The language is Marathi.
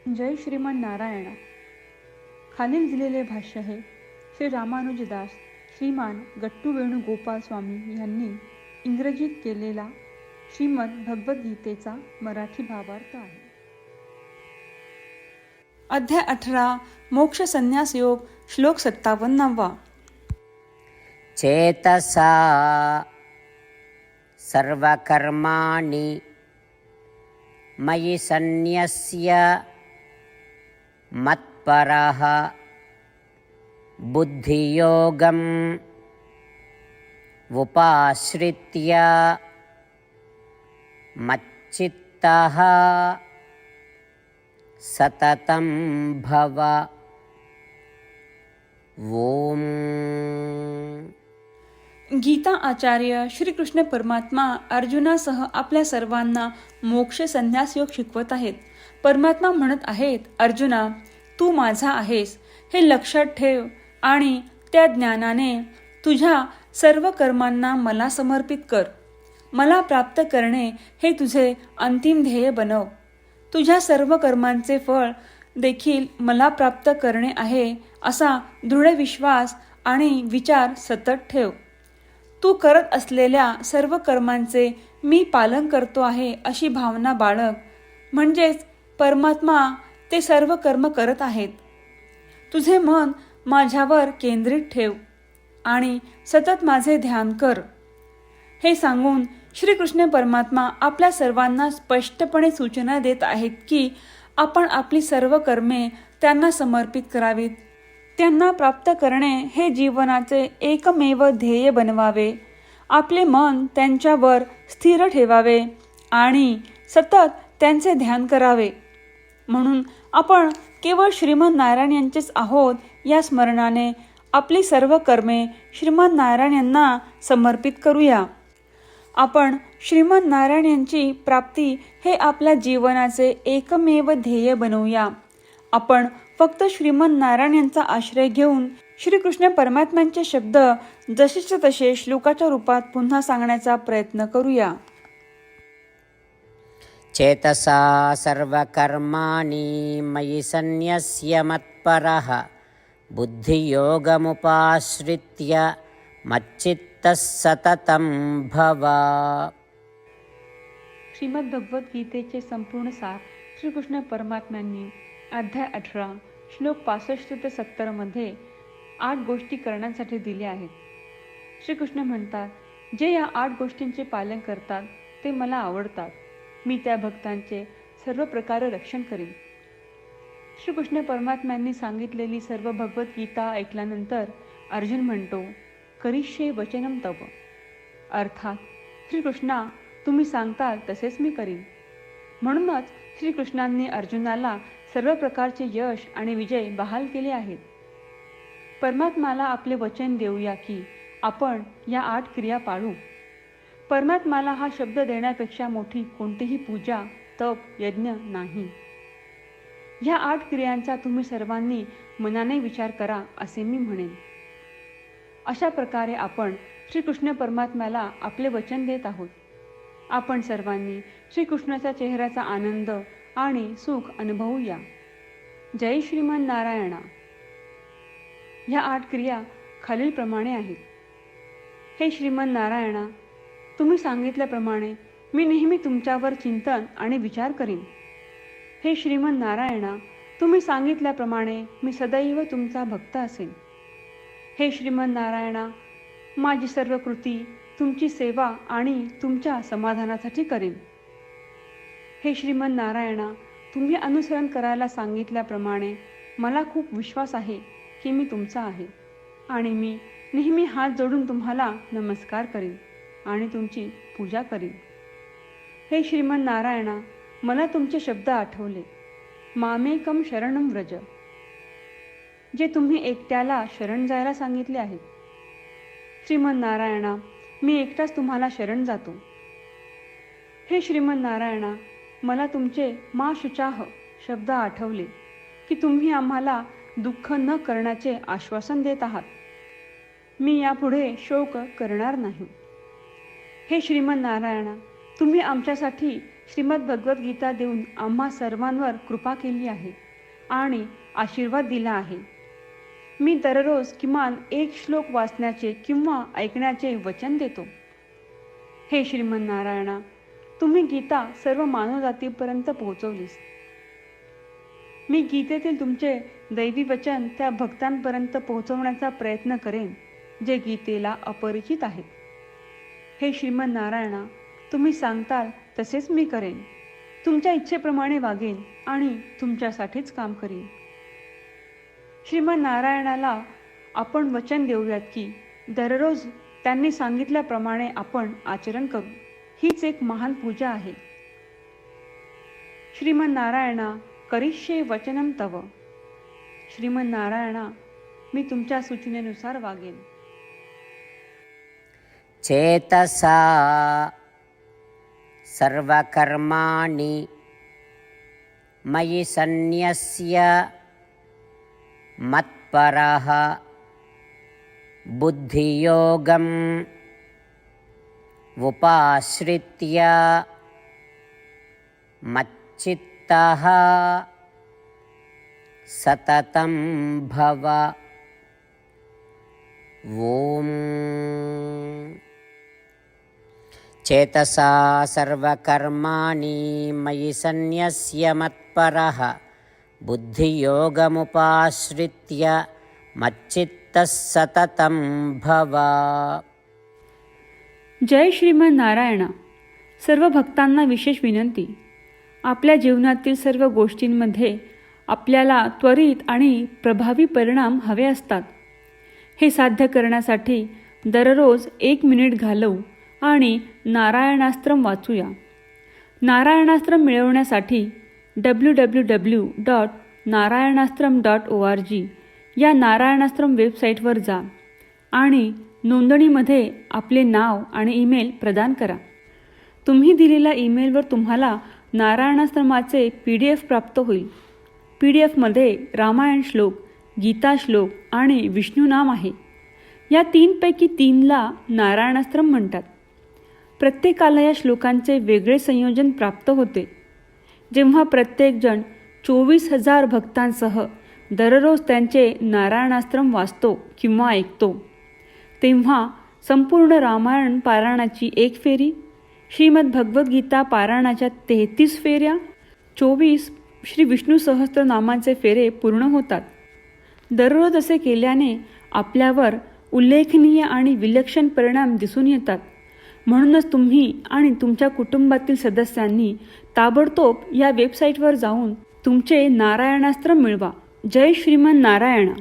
जय श्रीमान नारायणा. खालील दिलेले भाष्य हे श्री रामानुजदास श्रीमान गट्टू वेणुगोपाल स्वामी यांनी इंग्रजीत केलेला श्रीमद भगवद्गीतेचा मराठी भावार्थ आहे. अध्याय 18 मोक्ष संन्यास योग श्लोक 57. चेतसा सर्वकर्माणि मयि सन्न्यस्य मत्परः बुद्धियोगम् उपाश्रित्य मच्चित्तः सततं भव. ओम. गीता आचार्य श्रीकृष्ण परमात्मा अर्जुनासह आपल्या सर्वांना मोक्ष संन्यास योग शिकवत आहेत. परमात्मा म्हणत आहेत, अर्जुना, तू माझा आहेस हे लक्षात ठेव आणि त्या ज्ञानाने तुझ्या सर्व कर्मांना मला समर्पित कर. मला प्राप्त करणे हे तुझे अंतिम ध्येय बनव. तुझ्या सर्व कर्मांचे फळ देखील मला प्राप्त करणे आहे असा दृढ विश्वास आणि विचार सतत ठेव. तू करत असलेल्या सर्व कर्मांचे मी पालन करतो आहे अशी भावना बाळग. म्हणजेच परमात्मा ते सर्व कर्म करत आहेत. तुझे मन माझ्यावर केंद्रित ठेव आणि सतत माझे ध्यान कर. हे सांगून श्रीकृष्ण परमात्मा आपल्या सर्वांना स्पष्टपणे सूचना देत आहेत की आपण आपली सर्व कर्मे त्यांना समर्पित करावीत. त्यांना प्राप्त करणे हे जीवनाचे एकमेव ध्येय बनवावे. आपले मन त्यांच्यावर स्थिर ठेवावे आणि सतत त्यांचे ध्यान करावे. म्हणून आपण केवळ श्रीमन नारायण यांचेच आहोत या स्मरणाने आपली सर्व कर्मे श्रीमन नारायण यांना समर्पित करूया. आपण श्रीमन नारायण यांची प्राप्ती हे आपल्या जीवनाचे एकमेव ध्येय बनवूया. आपण फक्त श्रीमन नारायण यांचा आश्रय घेऊन श्रीकृष्ण परमात्म्यांचे शब्द जसेच्या तसे श्लोकाच्या रूपात पुन्हा सांगण्याचा प्रयत्न करूया. चेतसा सर्वकर्माणि मयि सन्न्यस्य मत्परः बुद्धियोगमुपाश्रित्य मच्चित्तः सततं भव. श्रीमद भगवद्गीतेचे संपूर्ण सार श्रीकृष्ण परमात्म्यांनी अध्याय 18 श्लोक 65 ते 70 मध्ये 8 गोष्टी करण्यासाठी दिल्या आहेत. श्रीकृष्ण म्हणतात, जे या 8 गोष्टींचे पालन करतात ते मला आवडतात. मी त्या भक्तांचे सर्व प्रकारे रक्षण करीन. श्रीकृष्ण परमात्म्यांनी सांगितलेली सर्व भगवद्गीता ऐकल्यानंतर अर्जुन म्हणतो, करिष्ये वचनम तव. अर्थात श्रीकृष्णा, तुम्ही सांगताल तसेच मी करीन. म्हणूनच श्रीकृष्णांनी अर्जुनाला सर्व प्रकारचे यश आणि विजय बहाल केले आहेत. परमात्म्याला आपले वचन देऊया की आपण या 8 क्रिया पाळू. परमात्म्याला हा शब्द देण्यापेक्षा मोठी कोणतीही पूजा, तप, यज्ञ नाही. या 8 क्रियांचा तुम्ही सर्वांनी मनाने विचार करा असे मी म्हणेन. अशा प्रकारे आपण श्रीकृष्ण परमात्म्याला आपले वचन देत आहोत. आपण सर्वांनी श्रीकृष्णाच्या चेहऱ्याचा आनंद आणि सुख अनुभवूया. जय श्रीमान नारायणा. ह्या 8 क्रिया खालीलप्रमाणे आहेत. हे श्रीमान नारायणा, तुम्ही सांगितल्याप्रमाणे मी नेहमी तुमच्यावर चिंतन आणि विचार करीन. हे श्रीमान नारायणा, तुम्ही सांगितल्याप्रमाणे मी सदैव तुमचा भक्त असेन. हे श्रीमान नारायणा, माझी सर्व कृती तुमची सेवा आणि तुमच्या समाधानासाठी करीन. हे श्रीमन नारायणा, तुम्ही अनुसरण करायला सांगितल्याप्रमाणे मला खूप विश्वास आहे की मी तुमचा आहे आणि मी नेहमी हात जोडून तुम्हाला नमस्कार करीन आणि तुमची पूजा करीन. हे श्रीमन नारायणा, मला तुमचे शब्द आठवले. मामेकम शरणम व्रज, जे तुम्ही एकट्याला शरण जायला सांगितले आहेत. श्रीमन नारायणा, मी एकटाच तुम्हाला शरण जातो. हे श्रीमन नारायणा, मला तुमचे मा शुचाह शब्द आठवले की तुम्ही आम्हाला दुःख न करण्याचे आश्वासन देत आहात. मी यापुढे शोक करणार नाही. हे श्रीमन नारायणा, तुम्ही आमच्यासाठी श्रीमद भगवद्गीता देऊन आम्हा सर्वांवर कृपा केली आहे आणि आशीर्वाद दिला आहे. मी दररोज किमान एक श्लोक वाचण्याचे किंवा ऐकण्याचे वचन देतो. हे श्रीमन्नारायणा, तुम्ही गीता सर्व मानवजातीपर्यंत पोहोचवलीस. मी गीतेतील तुमचे दैवी वचन त्या भक्तांपर्यंत पोहोचवण्याचा प्रयत्न करेन जे गीतेला अपरिचित आहेत. हे श्रीमन्नारायणा, तुम्ही सांगताल तसेच मी करेन. तुमच्या इच्छेप्रमाणे वागेन आणि तुमच्यासाठीच काम करीन. श्रीमन्नारायणाला आपण वचन देऊयात की दररोज त्यांनी सांगितल्याप्रमाणे आपण आचरण करू. हीच एक महान पूजा आहे. श्रीमन्नारायणा, करिष्ये वचनम तव. श्रीमन्नारायणा, मी तुमच्या सूचनेनुसार वागेन. चेतसा सर्वकर्माणि मयि सन्न्यस्य मत्परः बुद्धियोगम् उपाश्रित्य मच्चित्तः सततं भव. ओम. चेतसा सर्वकर्माणि मयि सन्न्यस्य मत्परः बुद्धियोगमुपाश्रित्य मच्चित्तः सततं भव. जय श्रीमन्नारायणा. सर्व भक्तांना विशेष विनंती. आपल्या जीवनातील सर्व गोष्टींमध्ये आपल्याला त्वरित आणि प्रभावी परिणाम हवे असतात. हे साध्य करण्यासाठी दररोज 1 मिनिट घालवू आणि नारायणास्त्रम वाचूया. नारायणास्त्रम मिळवण्यासाठी www.narayanaastram.org या नारायणास्त्रम वेबसाईटवर जा आणि नोंदणीमध्ये आपले नाव आणि ईमेल प्रदान करा. तुम्ही दिलेल्या ईमेलवर तुम्हाला नारायणास्त्रमाचे PDF प्राप्त होईल. PDFमध्ये रामायण श्लोक, गीता श्लोक आणि विष्णू नाम आहे. या 3पैकी 3ला नारायणास्त्रम म्हणतात. प्रत्येकाला या श्लोकांचे वेगळे संयोजन प्राप्त होते. जेव्हा प्रत्येकजण 24,000 भक्तांसह दररोज त्यांचे नारायणास्त्रम वाचतो किंवा ऐकतो, तेव्हा संपूर्ण रामायण पारायणाची 1 फेरी, श्रीमद भगवद्गीता पारायणाच्या 33 फेऱ्या, 24 श्री विष्णू सहस्त्रनामांचे फेरे पूर्ण होतात. दररोज असे केल्याने आपल्यावर उल्लेखनीय आणि विलक्षण परिणाम दिसून येतात. म्हणूनच तुम्ही आणि तुमच्या कुटुंबातील सदस्यांनी ताबडतोब या वेबसाईटवर जाऊन तुमचे नारायणास्त्र मिळवा. जय श्रीमन्नारायणा.